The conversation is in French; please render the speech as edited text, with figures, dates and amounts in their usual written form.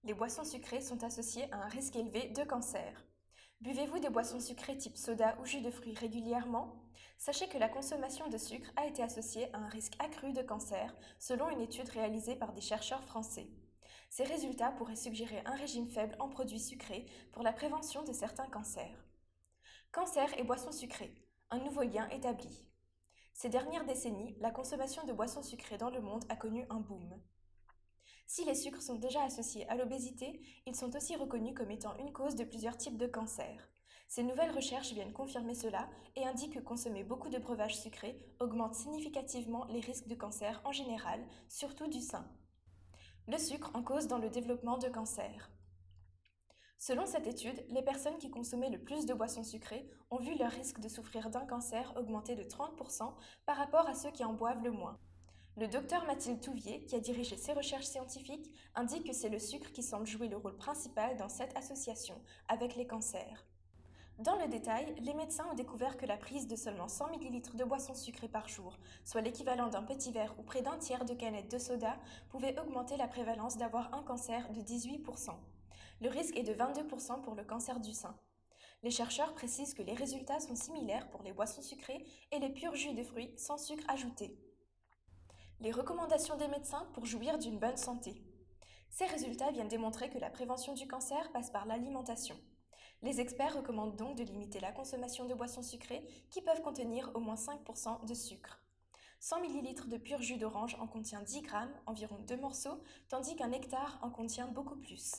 Les boissons sucrées sont associées à un risque élevé de cancer. Buvez-vous des boissons sucrées type soda ou jus de fruits régulièrement? Sachez que la consommation de sucre a été associée à un risque accru de cancer, selon une étude réalisée par des chercheurs français. Ces résultats pourraient suggérer un régime faible en produits sucrés pour la prévention de certains cancers. Cancer et boissons sucrées. Un nouveau lien établi. Ces dernières décennies, la consommation de boissons sucrées dans le monde a connu un boom. Si les sucres sont déjà associés à l'obésité, ils sont aussi reconnus comme étant une cause de plusieurs types de cancers. Ces nouvelles recherches viennent confirmer cela et indiquent que consommer beaucoup de breuvages sucrés augmente significativement les risques de cancer en général, surtout du sein. Le sucre en cause dans le développement de cancer. Selon cette étude, les personnes qui consommaient le plus de boissons sucrées ont vu leur risque de souffrir d'un cancer augmenter de 30% par rapport à ceux qui en boivent le moins. Le docteur Mathilde Touvier, qui a dirigé ces recherches scientifiques, indique que c'est le sucre qui semble jouer le rôle principal dans cette association avec les cancers. Dans le détail, les médecins ont découvert que la prise de seulement 100 ml de boissons sucrées par jour, soit l'équivalent d'un petit verre ou près d'un tiers de canette de soda, pouvait augmenter la prévalence d'avoir un cancer de 18%. Le risque est de 22% pour le cancer du sein. Les chercheurs précisent que les résultats sont similaires pour les boissons sucrées et les purs jus de fruits sans sucre ajouté. Les recommandations des médecins pour jouir d'une bonne santé. Ces résultats viennent démontrer que la prévention du cancer passe par l'alimentation. Les experts recommandent donc de limiter la consommation de boissons sucrées qui peuvent contenir au moins 5% de sucre. 100 ml de pur jus d'orange en contient 10 grammes, environ 2 morceaux, tandis qu'un nectar en contient beaucoup plus.